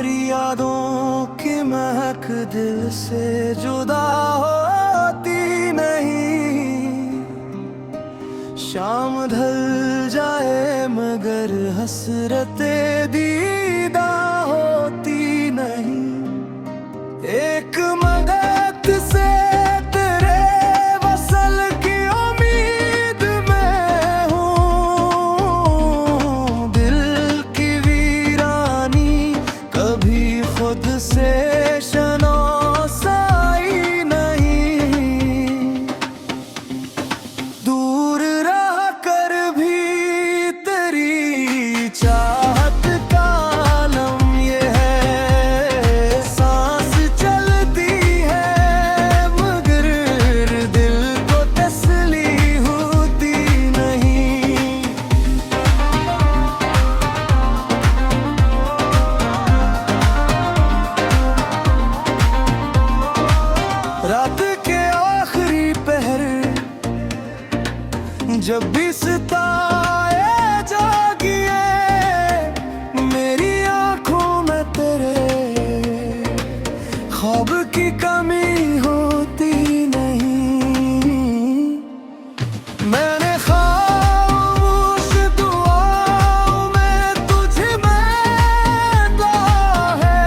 तेरी यादों की महक दिल से जुदा होती नहीं। शाम ढल जाए मगर हसरते दीदा होती नहीं। एक मदद से तेरे वसल की उम्मीद में हूँ। दिल की वीरानी कभी खुद से शनासाई नहीं। दूर रह कर भी तेरी चाहत का आलम ये है। सांस चलती है मगर दिल को तसली होती नहीं। रात के आखिरी पहर जब भी सितारे जागिए, मेरी आंखों में तेरे ख्वाब की कमी होती नहीं। मैंने खामोश दुआओं में तुझे मांगा है।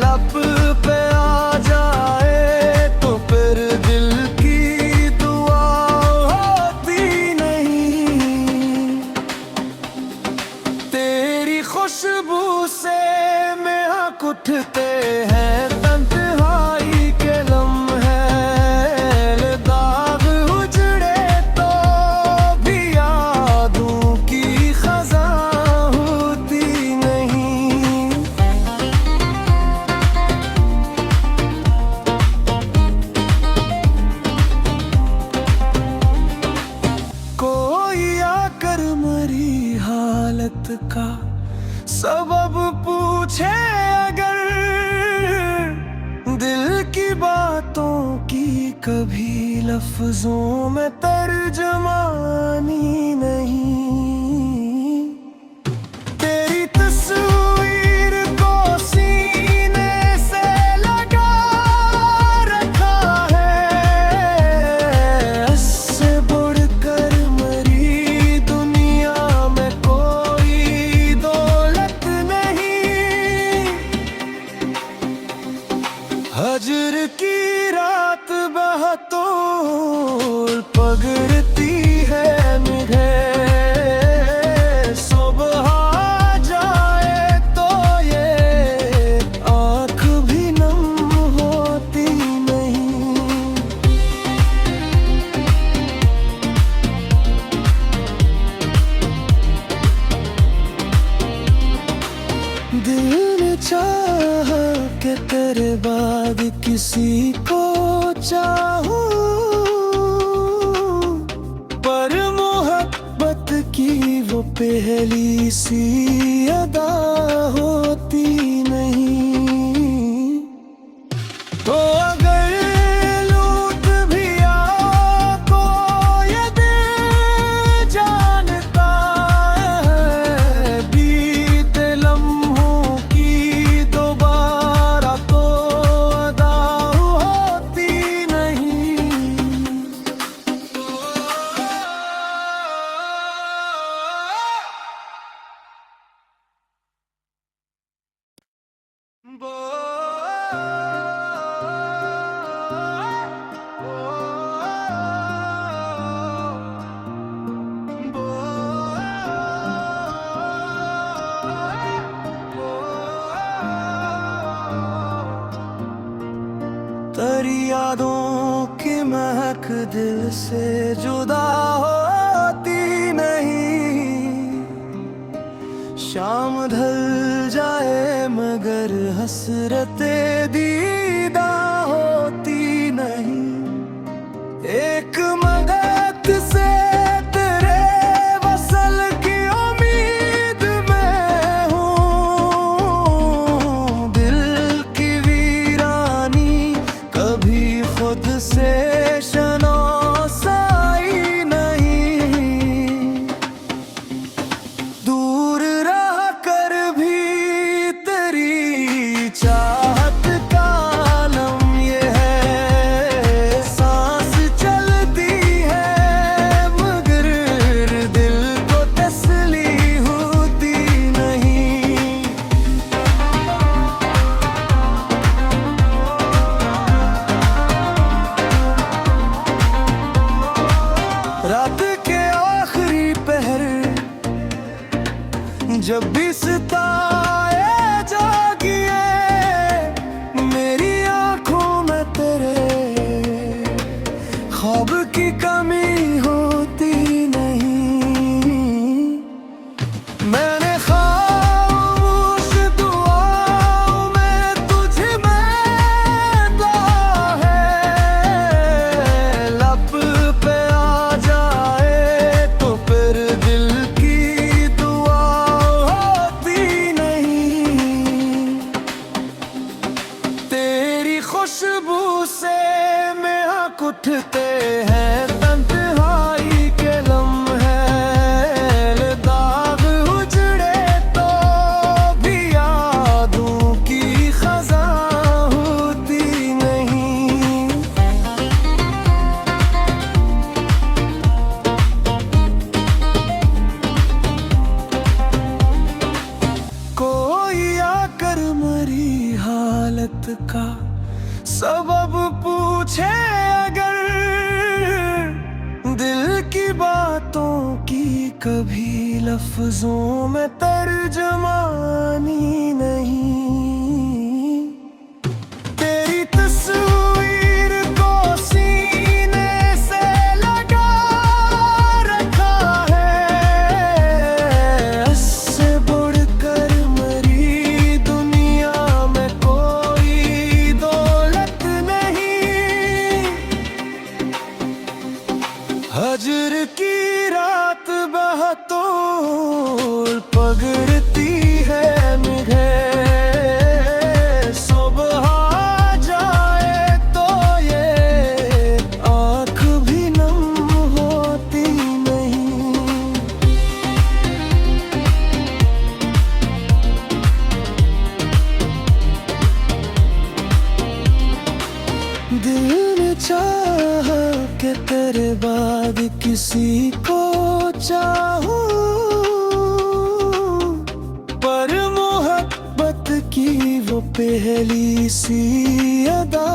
लब पे आ जाए तो फिर दिल की दुआ होती नहीं। तेरी खुशबू से महक उठते हैं तन्हाई के लम्हे। दाग उजड़े तो भी यादों की खज़ां होती नहीं। कोई आकर मरी हालत का सबब पूछे अगर, दिल की बातों की कभी लफ्जों में तर्जमानी नहीं। तेरी तस्वीर को सीने से लगा रखा है। इससे बढ़कर मरी दुनिया में कोई दौलत नहीं। हजर की रात बहतूल पगड़ती है मुझे। सुबह आ जाए तो ये आँख भी नम होती नहीं। दिल ने चाहा कि तेरे बाद किसी को चाहूं, पर मोहब्बत की वो पहली सी अदा होती नहीं। तो अगर लूट भी आपको ये दिल जानता है, बीते लम्हों की दोबारा तो अदा होती नहीं। तेरी यादों की महक दिल से जुदा होती नहीं। शाम ढल जाए मगर हसरते दीदा होती नहीं। एक मदद से तेरे वसल की उम्मीद में हूँ। दिल की वीरानी कभी खुद से शनासाई नहीं। दूर रह कर भी जब भी सितारे जागिए मेरी आंखों में तेरे ख्वाब की कमी होती नहीं। मैंने खामोश दुआओं में तुझे मैंदा है, लब पे आ जाए तो फिर दिल की दुआ होती नहीं। तेरी खुशबू से महक उठते हैं तन्हाई के लम्हे, दाग उजड़े तो भी यादों की खज़ां होती नहीं। कोई आकर मरी हालत का सबब पूछे अगर, दिल की बातों की कभी लफ्जों में तर्जमानी नहीं। तेरी तस्वीर को सीने से लगा रखा है, उससे बढ़कर मरी दुनिया में कोई दौलत नहीं। हजर की रात बहतोल पगड़ती है मुझे, सुबह आ जाए तो ये आँख भी नम होती नहीं। दिल ने चाहा कि तेरे बाद किसी को चाहूं, पर मोहब्बत की वो पहली सी अदा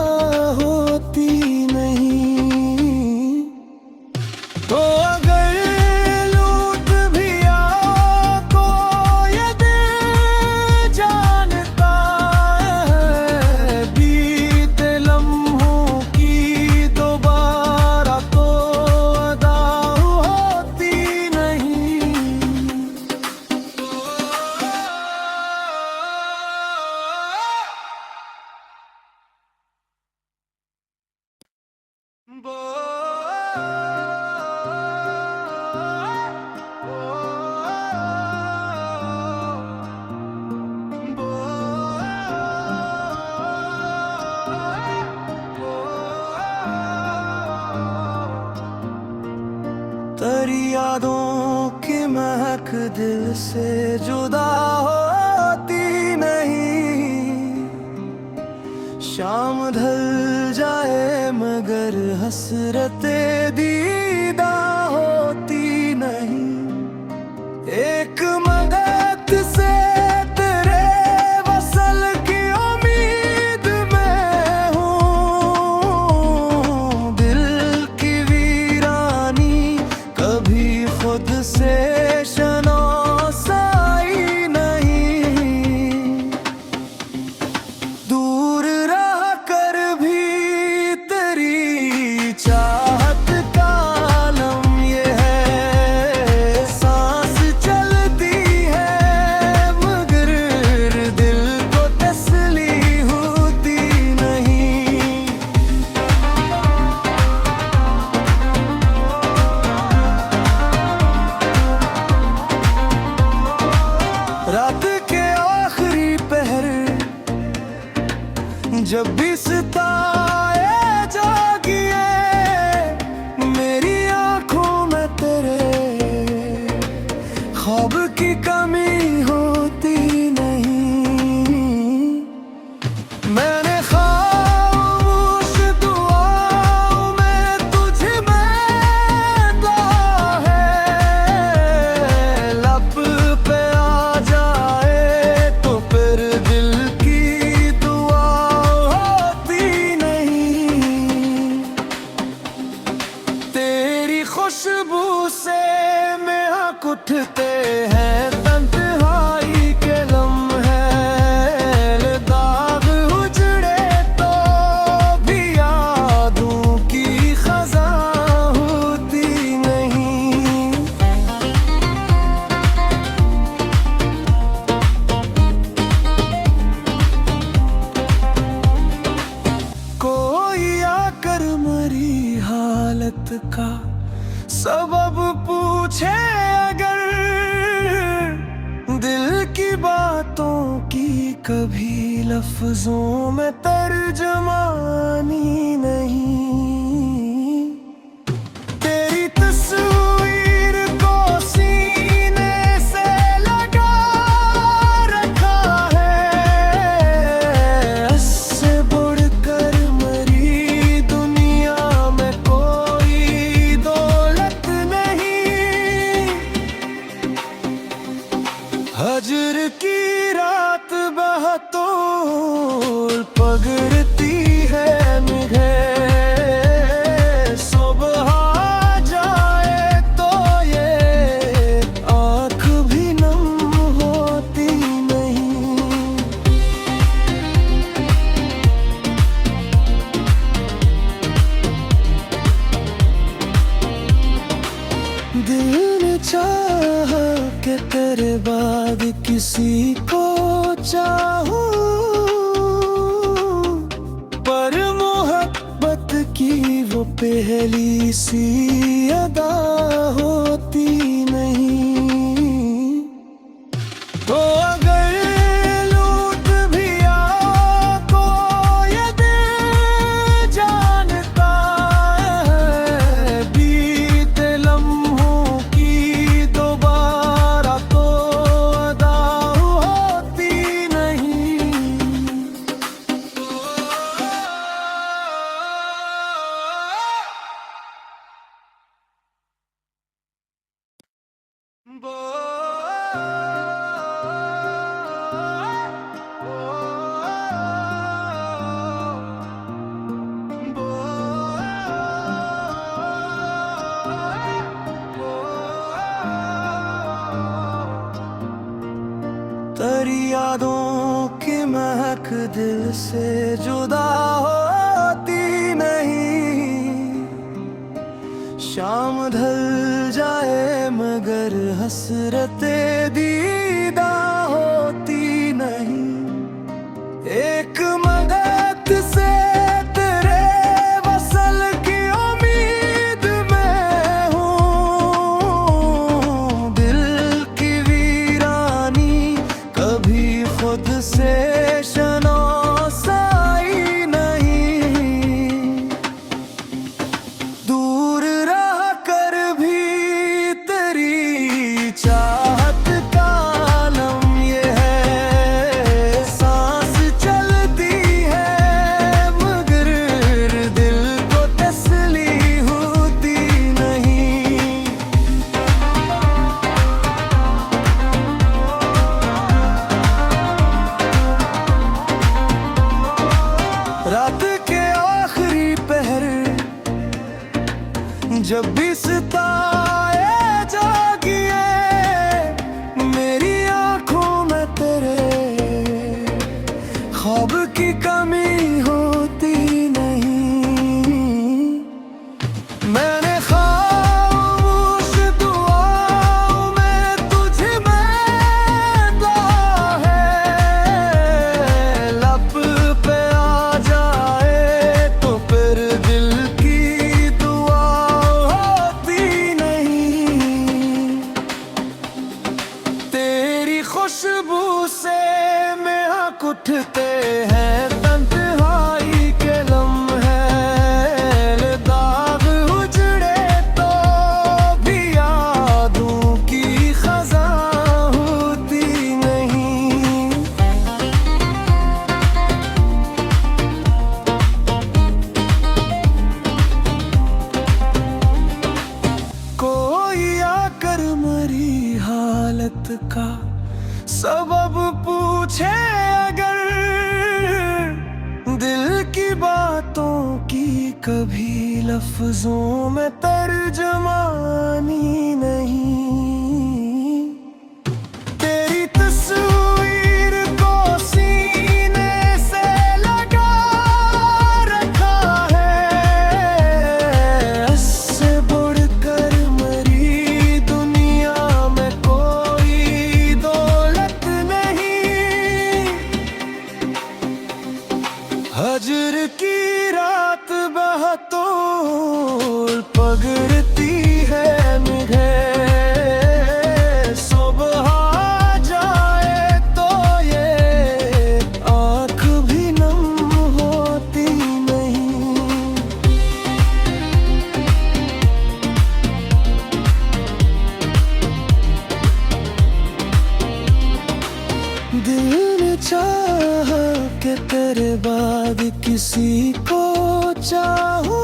होती नहीं। तो अगर लूट भी आपको ये दिल जानता है, बीते लम्हों की दोबारा तो अदा होती नहीं। तेरी यादों की महक दिल से जुदा होती नहीं। शाम ढल जाए मगर हसरते दीदा होती नहीं। एक मदद से तेरे वसल की उम्मीद में हूँ, दिल की वीरानी कभी खुद से शनासाई नहीं। दूर रह कर भी तेरी चाहत का आलम ये है, सांस चलती है मगर दिल को तसली होती नहीं। रात के आखिरी पहर जब भी सितारे जागिए मेरी आंखों में तेरे ख्वाब की कमी होती नहीं। मैंने खामोश दुआओं में तुझे मैंदा है, लब पे आ जाए तो फिर दिल की दुआ होती नहीं। तेरी खुशबू से महक उठते हैं तन्हाई कभी लफ्जों में तर्जमानी नहीं। तेरी तस्वीर को सीने से लगा रखा है, इससे बढ़कर मरी दुनिया में कोई दौलत नहीं। हजर की रात बहतूल पगड़ती है मुझे, सुबह जाए तो ये आँख भी नम होती नहीं। दिल ने चाहा कि तेरे बाद किसी को चाहूं, पर मोहब्बत की वो पहली सी अदा होती नहीं। तो अगर लूट भी आपको ये दिल जानता है, बीते लम्हों की दोबारा तो अदा होती नहीं। तेरी यादों की महक दिल से जुदा होती नहीं। शाम ढल जाए मगर हसरते दीदा होती नहीं। एक मदद से तेरे वसल की उम्मीद में हूँ। दिल की वीरानी कभी खुद से शनासाई नहीं। दूर रह कर भी तेरी चाहत का आलम ये है। सांस चलती है मगर दिल को तसली होती नहीं। रात के आखिरी पहर जब भी सितारे जागिए, मेरी आंखों में तेरे ख्वाब की कमी होती नहीं। मैंने खामोश दुआओं में तुझे मैदा है, लब पे आ जाए तो फिर दिल की दुआ होती नहीं। तेरी खुशबू से महक उठते हैं तन्हाई के लम्हे। दाग उजड़े तो भी यादों की खज़ां होती नहीं। कोई आकर मरी हालत का सबब पूछे अगर, दिल की बातों की कभी लफ्जों में तर्जमानी नहीं। तेरी तस्वीर को सीने से लगा रखा है, इससे बढ़कर मरी दुनिया में कोई दौलत नहीं। हजर की रात बहतूल पगड़ती है मुझे, दिल ने चाहा कि तेरे बाद किसी को चाहूं,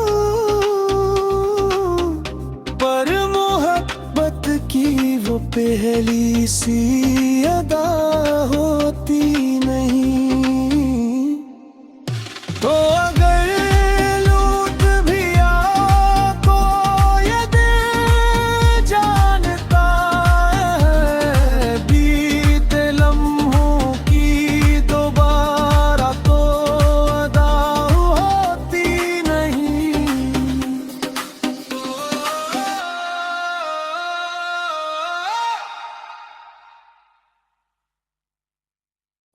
पर मोहब्बत की वो पहली सी अदा होती